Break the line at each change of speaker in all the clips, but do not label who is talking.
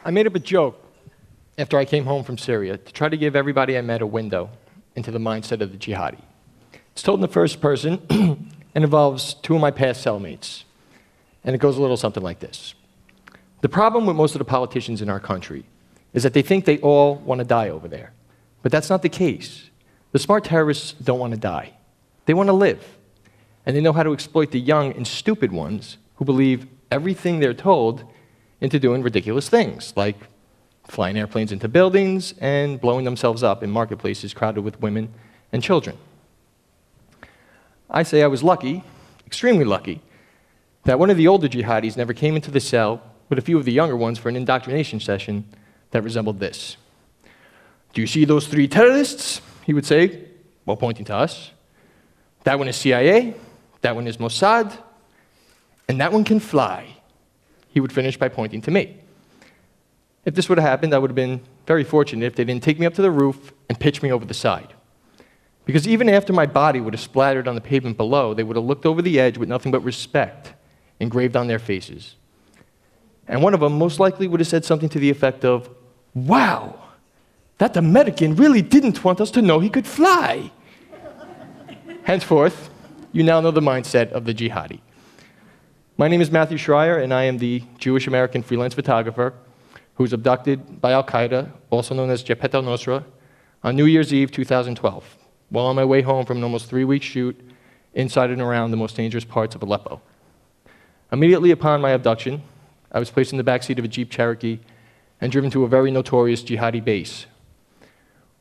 I made up a joke after I came home from Syria to try to give everybody I met a window into the mindset of the jihadi. It's told in the first person and involves two of my past cellmates. And it goes a little something like this. The problem with most of the politicians in our country is that they think they all want to die over there. But that's not the case. The smart terrorists don't want to die. They want to live. And they know how to exploit the young and stupid ones who believe everything they're told into doing ridiculous things, like flying airplanes into buildings and blowing themselves up in marketplaces crowded with women and children. I say I was lucky, extremely lucky, that one of the older jihadis never came into the cell with a few of the younger ones for an indoctrination session that resembled this. "Do you see those three terrorists?" he would say, while pointing to us. "That one is CIA, that one is Mossad, and that one can fly." He would finish by pointing to me. If this would have happened, I would have been very fortunate if they didn't take me up to the roof and pitch me over the side. Because even after my body would have splattered on the pavement below, they would have looked over the edge with nothing but respect engraved on their faces. And one of them most likely would have said something to the effect of, "Wow, that American really didn't want us to know he could fly." Henceforth, you now know the mindset of the jihadi. My name is Matthew Schrier, and I am the Jewish-American freelance photographer who was abducted by al-Qaeda, also known as Jabhat al-Nusra, on New Year's Eve 2012, while on my way home from an almost 3-week shoot inside and around the most dangerous parts of Aleppo. Immediately upon my abduction, I was placed in the backseat of a Jeep Cherokee and driven to a very notorious jihadi base,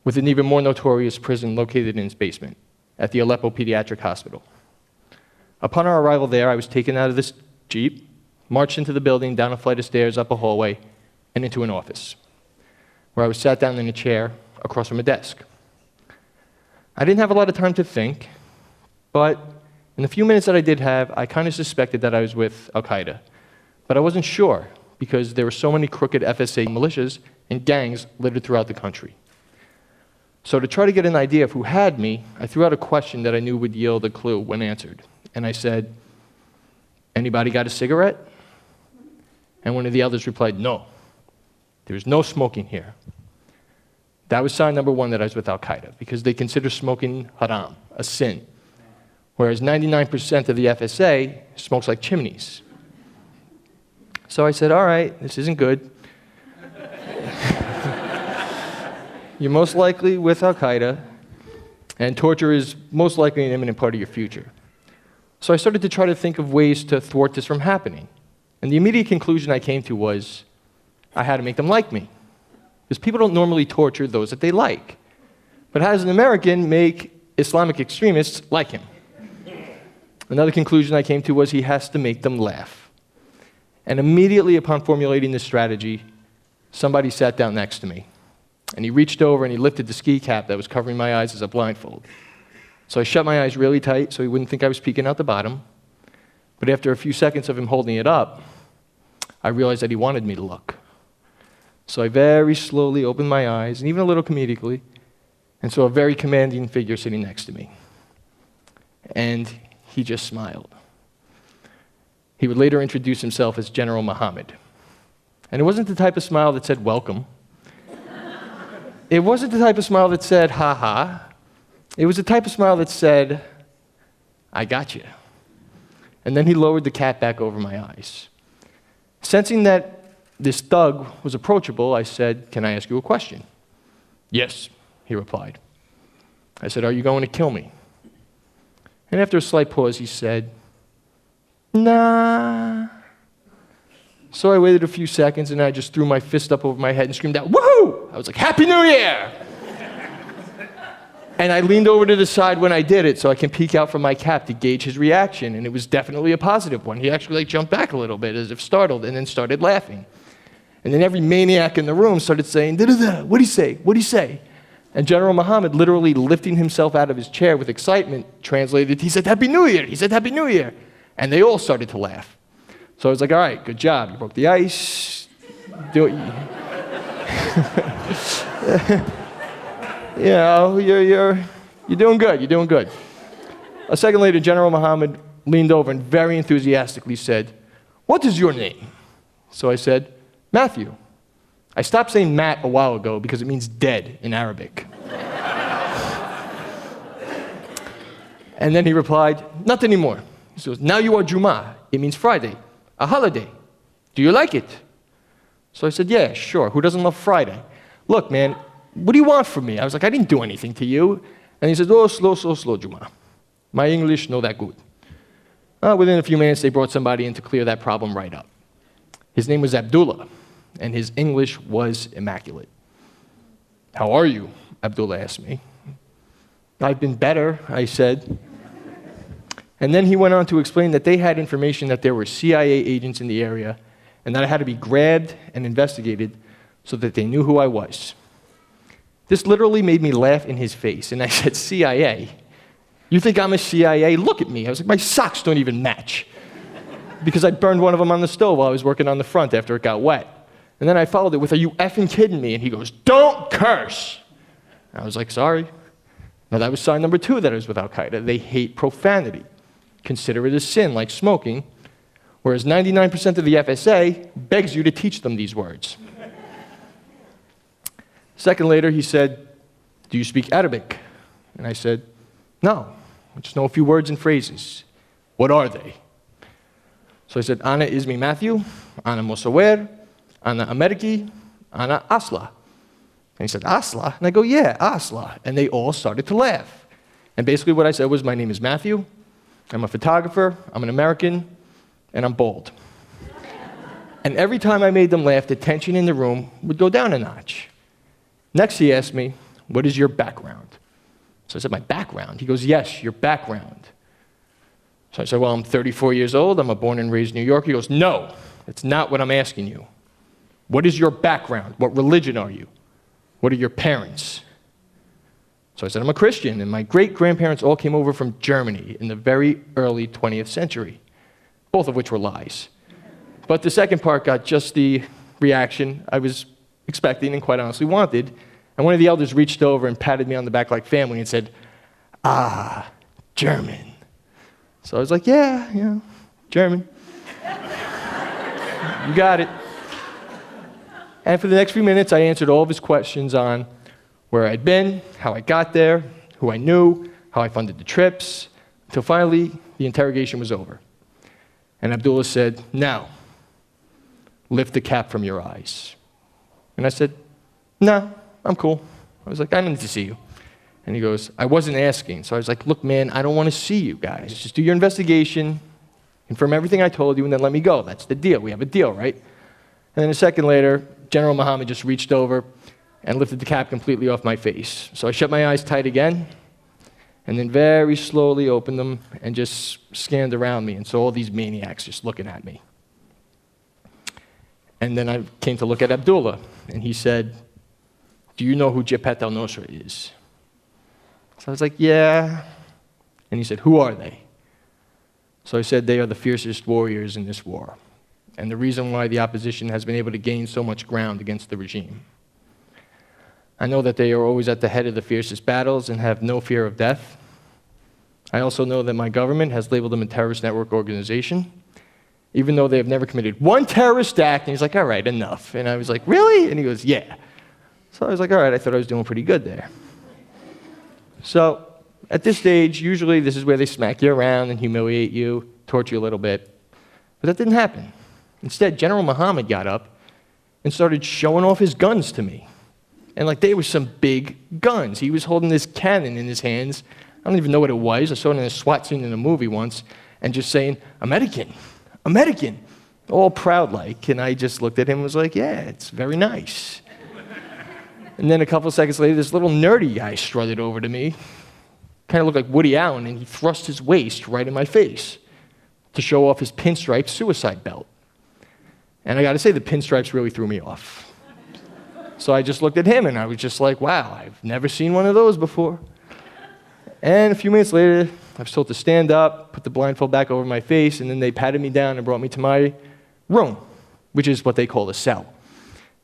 with an even more notorious prison located in its basement, at the Aleppo Pediatric Hospital. Upon our arrival there, I was taken out of this Jeep, marched into the building, down a flight of stairs, up a hallway, and into an office, where I was sat down in a chair across from a desk. I didn't have a lot of time to think, but in the few minutes that I did have, I kind of suspected that I was with al-Qaeda. But I wasn't sure, because there were so many crooked FSA militias and gangs littered throughout the country. So to try to get an idea of who had me, I threw out a question that I knew would yield a clue when answered. And I said, "Anybody got a cigarette?" And one of the others replied, "No, there's no smoking here." That was sign number one that I was with al-Qaeda, because they consider smoking haram, a sin, whereas 99% of the FSA smokes like chimneys. So I said, "All right, this isn't good. You're most likely with al-Qaeda, and torture is most likely an imminent part of your future." So I started to try to think of ways to thwart this from happening. And the immediate conclusion I came to was, I had to make them like me. Because people don't normally torture those that they like. But how does an American make Islamic extremists like him? Another conclusion I came to was he has to make them laugh. And immediately upon formulating this strategy, somebody sat down next to me. And he reached over and he lifted the ski cap that was covering my eyes as a blindfold. So I shut my eyes really tight so he wouldn't think I was peeking out the bottom. But after a few seconds of him holding it up, I realized that he wanted me to look. So I very slowly opened my eyes, and even a little comedically, and saw a very commanding figure sitting next to me. And he just smiled. He would later introduce himself as General Muhammad. And it wasn't the type of smile that said, "Welcome." It wasn't the type of smile that said, "Ha ha." It was the type of smile that said, "I got you." And then he lowered the cap back over my eyes. Sensing that this thug was approachable, I said, "Can I ask you a question?" "Yes," he replied. I said, "Are you going to kill me?" And after a slight pause, he said, "Nah." So I waited a few seconds, and I just threw my fist up over my head and screamed out, "Woohoo!" I was like, "Happy New Year!" And I leaned over to the side when I did it so I can peek out from my cap to gauge his reaction, and it was definitely a positive one. He actually jumped back a little bit as if startled and then started laughing. And then every maniac in the room started saying, "Da-da-da, what'd he say? What'd he say?" And General Muhammad, literally lifting himself out of his chair with excitement, translated, he said, "Happy New Year!" He said, "Happy New Year!" And they all started to laugh. So I was like, "All right, good job. You broke the ice. Do it." You know, you're doing good. You're doing good. A second later, General Muhammad leaned over and very enthusiastically said, "What is your name?" So I said, "Matthew." I stopped saying Matt a while ago because it means dead in Arabic. And then he replied, not anymore. He goes, now you are Jum'ah. It means Friday, a holiday. Do you like it? So I said, yeah, sure. Who doesn't love Friday? Look, man, what do you want from me? I was like, I didn't do anything to you. And he said, oh, slow, Jum'ah. My English, no that good. Within a few minutes, they brought somebody in to clear that problem right up. His name was Abdullah, and his English was immaculate. How are you? Abdullah asked me. I've been better, I said. And then he went on to explain that they had information that there were CIA agents in the area and that I had to be grabbed and investigated so that they knew who I was. This literally made me laugh in his face, and I said, CIA? You think I'm a CIA? Look at me. I was like, my socks don't even match. Because I burned one of them on the stove while I was working on the front after it got wet. And then I followed it with, are you effing kidding me? And he goes, don't curse. I was like, sorry. Now that was sign number 2 that I was with Al-Qaeda. They hate profanity. Consider it a sin, like smoking, whereas 99% of the FSA begs you to teach them these words. A second later, he said, do you speak Arabic? And I said, no, I just know a few words and phrases. What are they? So I said, Ana ismi Matthew, Ana Mosawer, Ana Ameriki, Ana Asla. And he said, Asla? And I go, yeah, Asla. And they all started to laugh. And basically what I said was, my name is Matthew, I'm a photographer, I'm an American, and I'm bald. And every time I made them laugh, the tension in the room would go down a notch. Next, he asked me, what is your background? So I said, my background? He goes, yes, your background. So I said, well, I'm 34 years old, I'm a born and raised New Yorker. He goes, no, that's not what I'm asking you. What is your background? What religion are you? What are your parents? So I said, I'm a Christian, and my great-grandparents all came over from Germany in the very early 20th century, both of which were lies. But the second part got just the reaction I was expecting and quite honestly wanted. And one of the elders reached over and patted me on the back like family and said, ah, German. So I was like, yeah, German. You got it. And for the next few minutes, I answered all of his questions on where I'd been, how I got there, who I knew, how I funded the trips, until finally the interrogation was over. And Abdullah said, now, lift the cap from your eyes. And I said, no, I'm cool. I was like, I don't need to see you. And he goes, I wasn't asking. So I was like, look, man, I don't want to see you guys. Just do your investigation, confirm everything I told you, and then let me go. That's the deal. We have a deal, right? And then a second later, General Muhammad just reached over and lifted the cap completely off my face. So I shut my eyes tight again, and then very slowly opened them and just scanned around me and saw all these maniacs just looking at me. And then I came to look at Abdullah, and he said, do you know who Jabhat al-Nusra is? So I was like, yeah. And he said, who are they? So I said, they are the fiercest warriors in this war, and the reason why the opposition has been able to gain so much ground against the regime. I know that they are always at the head of the fiercest battles and have no fear of death. I also know that my government has labeled them a terrorist network organization, even though they have never committed one terrorist act. And he's like, all right, enough. And I was like, really? And he goes, yeah. So I was like, all right, I thought I was doing pretty good there. So at this stage, usually this is where they smack you around and humiliate you, torture you a little bit. But that didn't happen. Instead, General Muhammad got up and started showing off his guns to me. And like they were some big guns. He was holding this cannon in his hands. I don't even know what it was. I saw it in a SWAT scene in a movie once, and just saying, American, American, all proud-like. And I just looked at him and was like, yeah, it's very nice. And then a couple of seconds later, this little nerdy guy strutted over to me, kind of looked like Woody Allen, and he thrust his waist right in my face to show off his pinstripe suicide belt. And I got to say, the pinstripes really threw me off. So I just looked at him, and I was just like, wow, I've never seen one of those before. And a few minutes later, I was told to stand up, put the blindfold back over my face, and then they patted me down and brought me to my room, which is what they call a cell.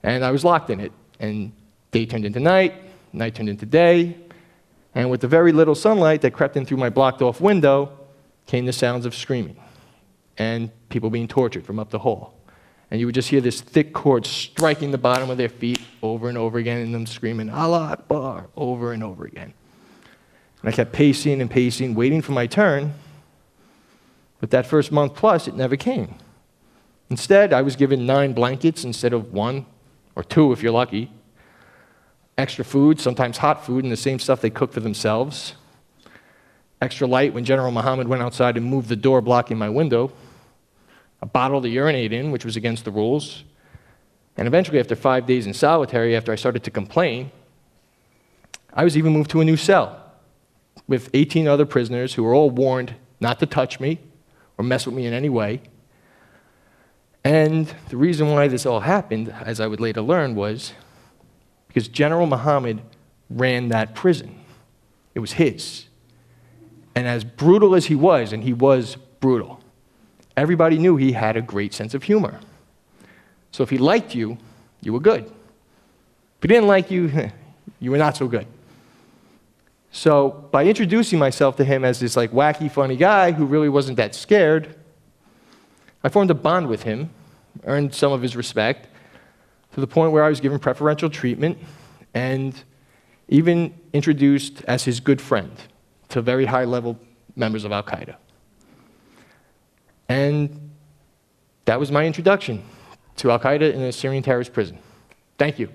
And I was locked in it. And day turned into night turned into day, and with the very little sunlight that crept in through my blocked-off window came the sounds of screaming and people being tortured from up the hall. And you would just hear this thick cord striking the bottom of their feet over and over again, and them screaming, Allah Akbar, over and over again. And I kept pacing and pacing, waiting for my turn, but that first month plus, it never came. Instead, I was given 9 blankets instead of 1, or 2 if you're lucky. Extra food, sometimes hot food, and the same stuff they cooked for themselves. Extra light when General Muhammad went outside and moved the door blocking my window. A bottle to urinate in, which was against the rules. And eventually, after 5 days in solitary, after I started to complain, I was even moved to a new cell with 18 other prisoners who were all warned not to touch me or mess with me in any way. And the reason why this all happened, as I would later learn, was because General Muhammad ran that prison. It was his. And as brutal as he was, and he was brutal, everybody knew he had a great sense of humor. So if he liked you, you were good. If he didn't like you, you were not so good. So by introducing myself to him as this like wacky, funny guy who really wasn't that scared, I formed a bond with him, earned some of his respect, to the point where I was given preferential treatment and even introduced as his good friend to very high-level members of al-Qaeda. And that was my introduction to al-Qaeda in a Syrian terrorist prison. Thank you.